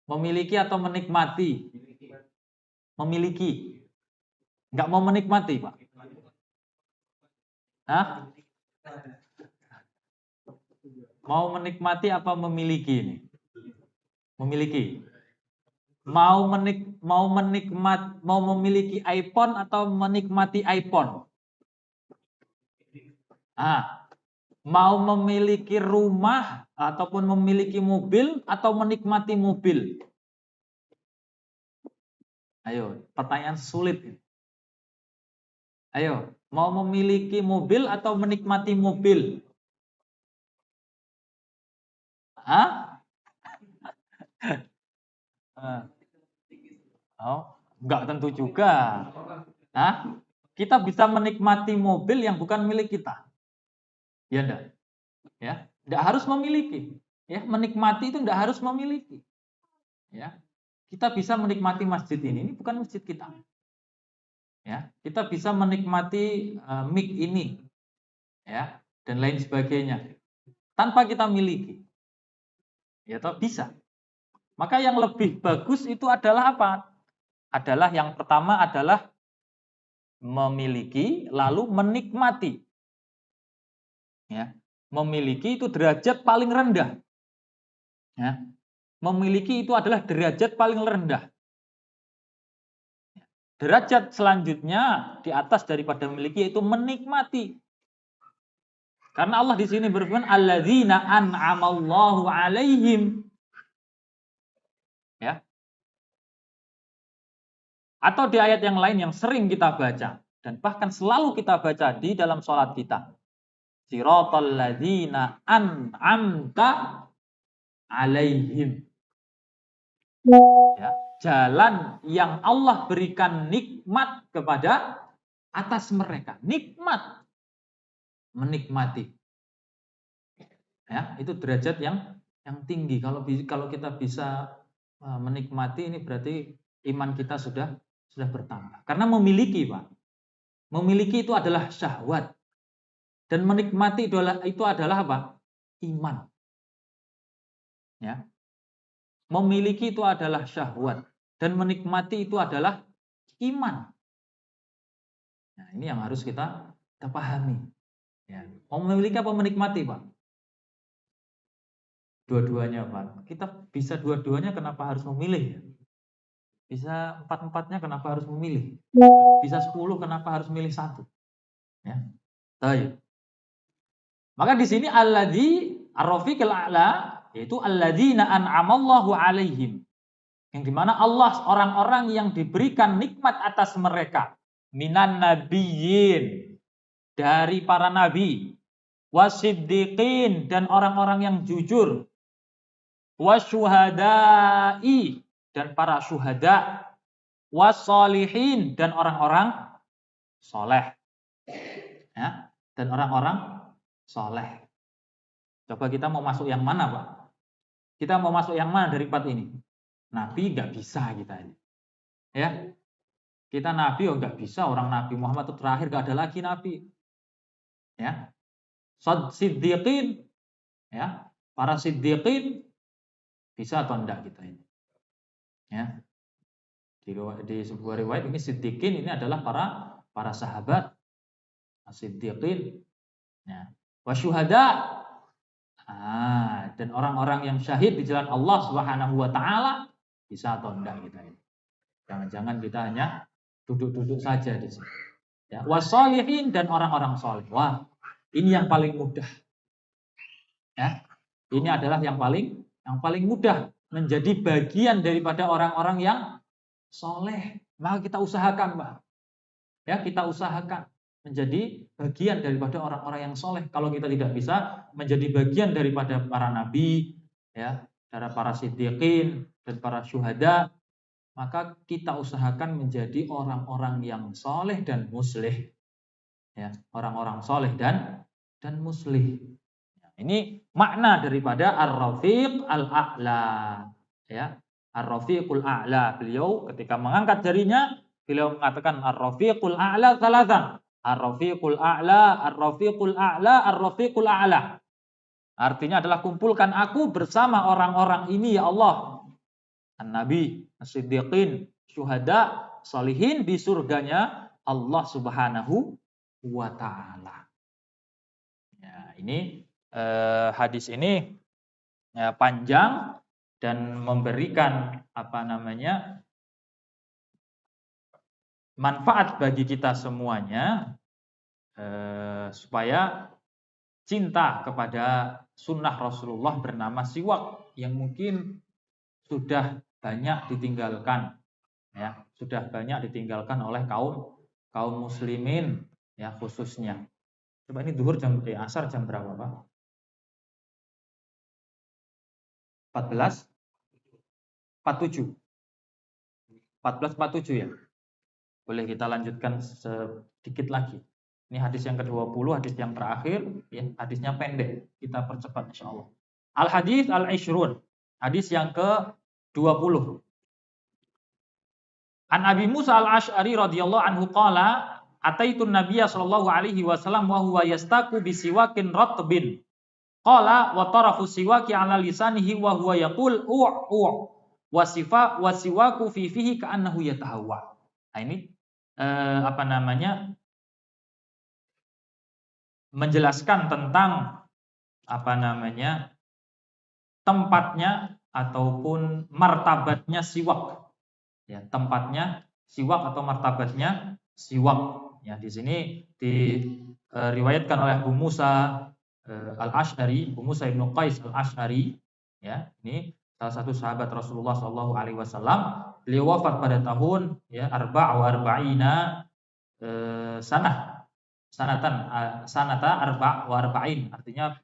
[SPEAKER 1] Memiliki atau menikmati? Memiliki. Enggak mau menikmati, Pak? Hah? Mau menikmati apa memiliki ini? Memiliki. Mau memiliki iPhone atau menikmati iPhone? Mau memiliki rumah ataupun memiliki mobil atau menikmati mobil? Ayo, pertanyaan sulit. Ayo, mau memiliki mobil atau menikmati mobil? Oh, enggak tentu juga. Kita bisa menikmati mobil yang bukan milik kita. Ya enggak? Ya, enggak harus memiliki. Ya, menikmati itu enggak harus memiliki. Ya. Kita bisa menikmati masjid ini bukan masjid kita. Ya, kita bisa menikmati mic ini. Ya, dan lain sebagainya. Tanpa kita miliki. Ya, toh bisa. Maka yang lebih bagus itu adalah apa? Adalah yang pertama adalah memiliki lalu menikmati. Ya. Memiliki itu derajat paling rendah. Ya. Memiliki itu adalah derajat paling rendah. Derajat selanjutnya di atas daripada memiliki yaitu menikmati. Karena Allah di sini berfirman alladzina an'amallahu alaihim. Ya. Atau di ayat yang lain yang sering kita baca dan bahkan selalu kita baca di dalam sholat kita. Siratal ladzina an'amta alaihim. Ya, jalan yang Allah berikan nikmat kepada atas mereka. Nikmat, menikmati. Ya, itu derajat yang tinggi. Kalau kita bisa menikmati, ini berarti iman kita sudah bertambah. Karena memiliki, Pak. Memiliki itu adalah syahwat. Dan menikmati itu adalah apa? Iman. Ya. Memiliki itu adalah syahwat. Dan menikmati itu adalah iman. Nah, ini yang harus kita pahami. Ya. Mau memiliki apa menikmati, Pak? Dua-duanya, Pak. Kita bisa dua-duanya, kenapa harus memilih? Bisa empat-empatnya, kenapa harus memilih? Bisa 10, kenapa harus milih satu? Ya. Baik. Maka di sini alladzi ar-rafiqil a'la, yaitu alladzina an'amallahu alaihim. Yang dimana Allah, orang-orang yang diberikan nikmat atas mereka. Minan nabiyyin, dari para nabi. Wasiddiqin, dan orang-orang yang jujur. Wasyuhada'i, dan para syuhada. Wassolihin, dan orang-orang soleh. Ya, dan orang-orang soleh. Coba kita mau masuk yang mana, Pak? Kita mau masuk yang mana dari 4 ini? Nabi nggak bisa kita ini. Ya, kita nabi nggak bisa. Orang Nabi Muhammad itu terakhir, nggak ada lagi nabi. Ya, siddiqin, ya, para siddiqin bisa atau enggak kita ini? Ya, di sebuah riwayat ini siddiqin ini adalah para sahabat, siddiqin, ya, wasyuhada, dan orang-orang yang syahid di jalan Allah Subhanahu wa taala bisa atau enggak kita ini? Jangan-jangan kita hanya duduk-duduk saja di sini. Ya, wassolihin, dan orang-orang soleh. Wah, ini yang paling mudah. Ya, ini adalah yang paling mudah menjadi bagian daripada orang-orang yang soleh. Maka kita usahakan, Pak. Ya, kita usahakan menjadi bagian daripada orang-orang yang soleh. Kalau kita tidak bisa menjadi bagian daripada para nabi, ya, dari para siddiqin dan para syuhada, maka kita usahakan menjadi orang-orang yang soleh dan muslih. Ya, orang-orang soleh dan muslih. Ini makna daripada ar-rafiq al-a'la. Ya, ar-rafiqul a'la. Beliau ketika mengangkat jarinya, beliau mengatakan ar-rafiqul a'la thalathan. Ar-rafiqul a'la, ar-rafiqul a'la, ar-rafiqul a'la. Artinya adalah kumpulkan aku bersama orang-orang ini ya Allah. An-Nabi, as-siddiqin, syuhada, salihin di surganya Allah Subhanahu wa ta'ala. Ya, ini hadis ini panjang dan memberikan manfaat bagi kita semuanya, supaya cinta kepada sunnah Rasulullah bernama siwak yang mungkin sudah banyak ditinggalkan, ya, sudah banyak ditinggalkan oleh kaum muslimin, ya, khususnya. Coba ini zuhur asar jam berapa, Pak? 14:47 ya. Boleh kita lanjutkan sedikit lagi. Ini hadis yang ke-20, hadis yang terakhir, ya, hadisnya pendek. Kita percepat insyaallah. Al-hadis al-ishrun, hadis yang ke-20. An Abi Musa al-Asy'ari radhiyallahu anhu qala ataitun nabiyya sallallahu alaihi wasallam wa huwa yastaku bisiwakin ratbin. Qala wa tarafu siwaki ala lisanihi wa huwa yaqul wa siwaku fi fihi ka'annahu yatahawwa. Nah, ini menjelaskan tentang tempatnya ataupun martabatnya siwak. Ya, tempatnya siwak atau martabatnya siwak. Ya, di sini diriwayatkan oleh Abu Musa al-Asy'ari, Abu Musa ibn Qais al-Asy'ari, ya, ini salah satu sahabat Rasulullah sallallahu alaihi wasallam. Beliau wafat pada tahun arba'ina sanata arba'in, artinya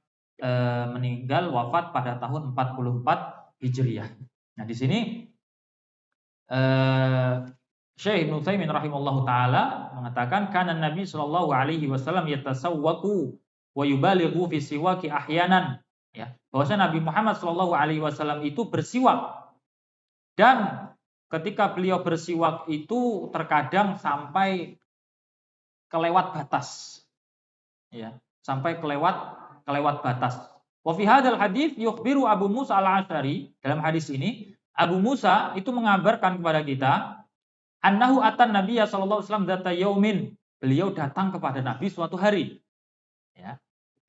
[SPEAKER 1] meninggal wafat pada tahun 44 Hijriah. Nah, di sini Syekh Ibnu Utsaimin rahimallahu taala mengatakan kana Nabi sallallahu alaihi wasallam yatasawwaku wa yubalighu fi siwaki ahyanan, ya. Bahwasanya Nabi Muhammad sallallahu alaihi wasallam itu bersiwak, dan ketika beliau bersiwak itu terkadang sampai kelewat batas, ya, sampai kelewat batas. Wa fi hadzal hadits yukhbiru Abu Musa al-Asy'ari, dalam hadis ini Abu Musa itu mengabarkan kepada kita annahu atan Nabiya sallallahu alaihi wasallam dzata yaumin, beliau datang kepada Nabi suatu hari, ya.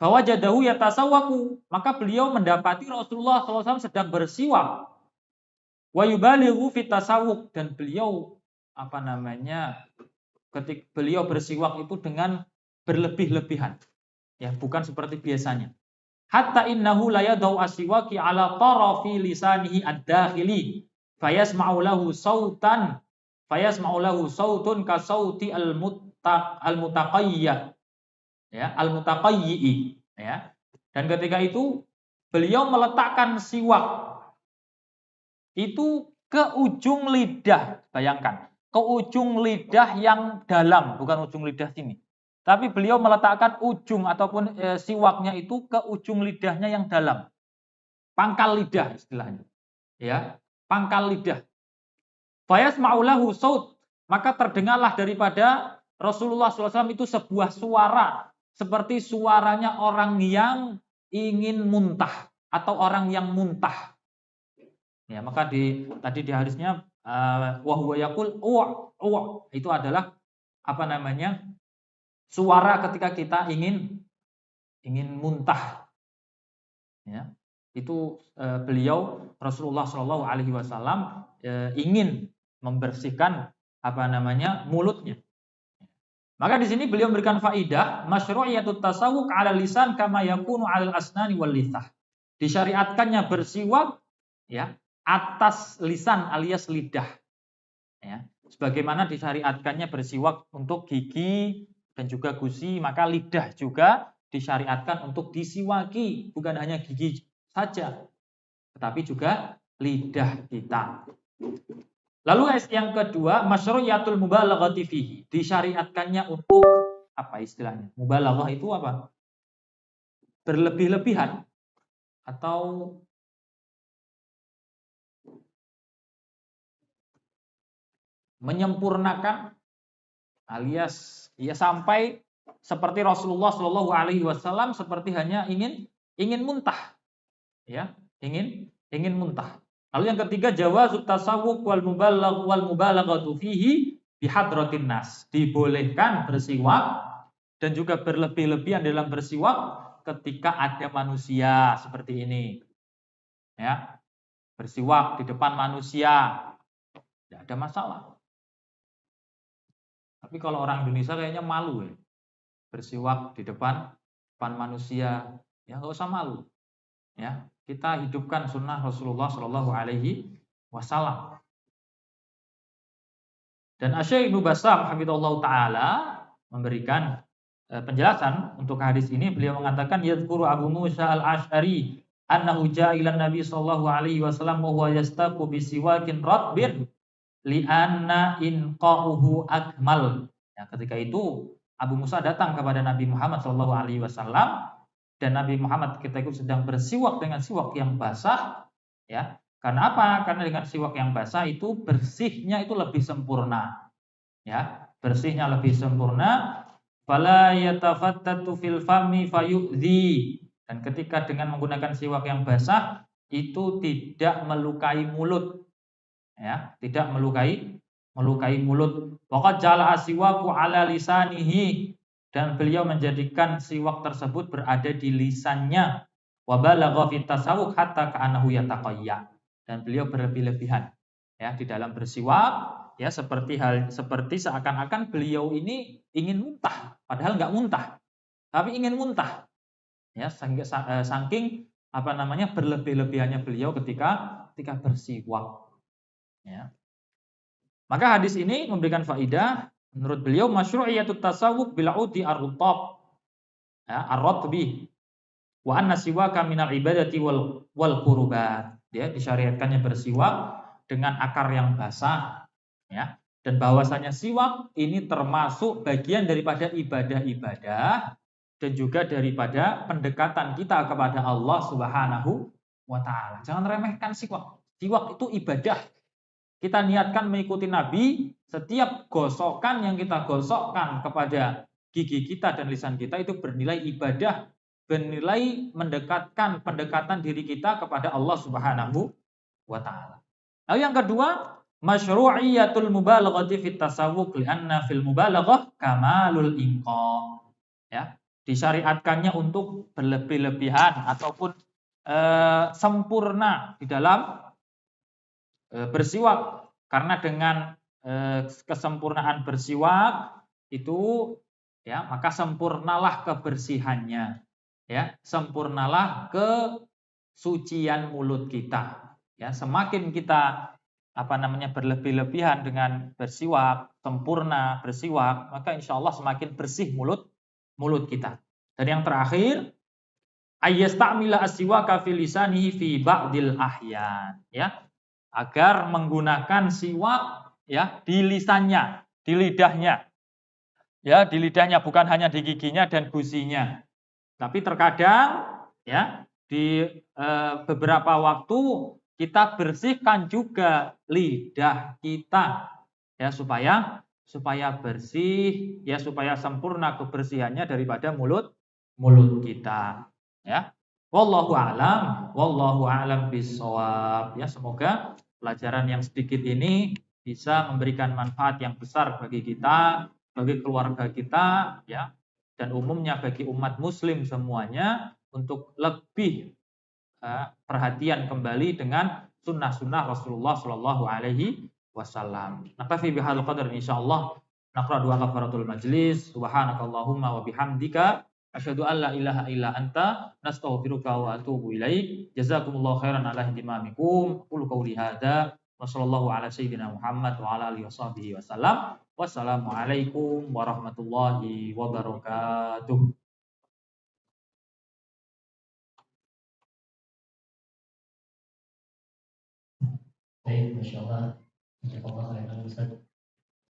[SPEAKER 1] Bahwa jadahu yatasawwaku, maka beliau mendapati Rasulullah sallallahu alaihi wasallam sedang bersiwak. Wa yubalighu fit tasawwuk, dan beliau ketika beliau bersiwak itu dengan berlebih-lebihan, ya, bukan seperti biasanya. Hatta innahu la yadau aswaki ala tarafi lisanihi ad-dakhili fayasma'u lahu sautun ka sauti al-mutaqayyi, ya, al-mutaqayyi, ya. Dan ketika itu beliau meletakkan siwak itu ke ujung lidah, bayangkan, ke ujung lidah yang dalam, bukan ujung lidah sini. Tapi beliau meletakkan ujung ataupun siwaknya itu ke ujung lidahnya yang dalam. Pangkal lidah istilahnya. Ya, pangkal lidah. Fayasma'u lahu saut, maka terdengarlah daripada Rasulullah SAW itu sebuah suara seperti suaranya orang yang ingin muntah atau orang yang muntah. Ya, maka tadi di hadisnya wa huwa yaqul itu adalah suara ketika kita ingin muntah, ya. Itu beliau Rasulullah Shallallahu Alaihi Wasallam ingin membersihkan mulutnya. Maka di sini beliau memberikan faidah masyru'iyatut tasawwuk 'ala lisan kama yakunu 'alal asnani wal lithah. Disyariatkannya bersiwak, ya, atas lisan alias lidah, ya. Sebagaimana disyariatkannya bersiwak untuk gigi dan juga gusi, maka lidah juga disyariatkan untuk disiwaki, bukan hanya gigi saja, tetapi juga lidah kita. Lalu yang kedua, masyru'iyatul mubalaghati fihi, disyariatkannya untuk apa istilahnya? Mubalaghah itu apa? Berlebih-lebihan atau menyempurnakan, alias ya sampai seperti Rasulullah Shallallahu Alaihi Wasallam seperti hanya ingin muntah, ya, ingin muntah. Lalu yang ketiga, jawazut tasawwuk wal mubalaghatu fihi bihadratin nas, dibolehkan bersiwak dan juga berlebih-lebihan dalam bersiwak ketika ada manusia seperti ini, ya, bersiwak di depan manusia tidak ada masalah. Tapi kalau orang Indonesia kayaknya malu, ya, bersiwak di depan manusia, ya nggak usah malu, ya. Kita hidupkan sunnah Rasulullah Shallallahu Alaihi Wasallam. Dan Asy-Syaikh Ibnu Bassam hafizahullah taala memberikan penjelasan untuk hadis ini. Beliau mengatakan yadhkuru Abu Musa al-Asy'ari annahu ja'a ila Nabi sallallahu alaihi wasallam wa huwa yastaqu bi siwakin ratbin li'anna inqa'uhu akmal. Ya, ketika itu Abu Musa datang kepada Nabi Muhammad sallallahu alaihi wasallam, dan Nabi Muhammad ketika itu sedang bersiwak dengan siwak yang basah, ya. Karena apa? Karena dengan siwak yang basah itu bersihnya itu lebih sempurna, ya. Bersihnya lebih sempurna. Fala yatafattatu fil fami fayu'dhi. Dan ketika dengan menggunakan siwak yang basah itu tidak melukai mulut, ya, tidak melukai mulut. Waqad ja'ala aswaku ala lisanihi, dan beliau menjadikan siwak tersebut berada di lisannya. Wa balagha fit tasawwuk hatta ka'annahu yataqayya, dan beliau berlebih-lebihan, ya, di dalam bersiwak, ya, seperti seakan-akan beliau ini ingin muntah, padahal enggak muntah, tapi ingin muntah, ya, saking berlebih-lebihannya beliau ketika bersiwak, ya. Maka hadis ini memberikan faidah, menurut beliau masyru'iyatut tasawwuk bil 'udi ar-rutab, ya, ar-ratbi, Wa anna siwaka minal ibadati wal qurbat. Ya, disyariatkannya bersiwak dengan akar yang basah, ya. Dan bahwasanya siwak ini termasuk bagian daripada ibadah-ibadah dan juga daripada pendekatan kita kepada Allah Subhanahu wa taala. Jangan remehkan siwak. Siwak itu ibadah. Kita niatkan mengikuti Nabi, setiap gosokan yang kita gosokkan kepada gigi kita dan lisan kita itu bernilai ibadah, bernilai mendekatkan pendekatan diri kita kepada Allah Subhanahu wa taala. Lalu yang kedua, masyru'iyatul mubalaghati fit tasawwuq li'anna fil mubalaghah kamalul inqa. Ya, disyariatkannya untuk berlebih-lebihan ataupun sempurna di dalam bersiwak, karena dengan kesempurnaan bersiwak itu ya maka sempurnalah kebersihannya, ya sempurnalah kesucian mulut kita, ya semakin kita berlebih-lebihan dengan bersiwak, sempurna bersiwak, maka insya Allah semakin bersih mulut kita. Dan yang terakhir, ayyastamila as-siwaka fi lisanihi fi ba'dil ahyan, ya agar menggunakan siwak ya di lisannya, di lidahnya. Ya, di lidahnya bukan hanya di giginya dan gusinya. Tapi terkadang ya di beberapa waktu kita bersihkan juga lidah kita ya supaya bersih ya, supaya sempurna kebersihannya daripada mulut kita ya. Wallahu a'lam bishawab. Ya, semoga pelajaran yang sedikit ini bisa memberikan manfaat yang besar bagi kita, bagi keluarga kita, ya, dan umumnya bagi umat muslim semuanya untuk lebih perhatian kembali dengan sunnah-sunnah Rasulullah Shallallahu Alaihi Wasallam. Naktafi bihadzal qadar insyaallah. Naqra dua kafaratul majlis. Subhanakallahumma wa bihamdika asyhadu an la ilaha illa anta nastaghfiruka wa atubu ilaik. Jazakumullahu khairan ala ihtimamikum. Qul qouli hadza wa sallallahu ala sayyidina Muhammad wa ala alihi washabbihi wasallam. Wassalamualaikum warahmatullahi wabarakatuh.
[SPEAKER 2] Baik, Masya Allah. Jazakallah khairan Ustaz.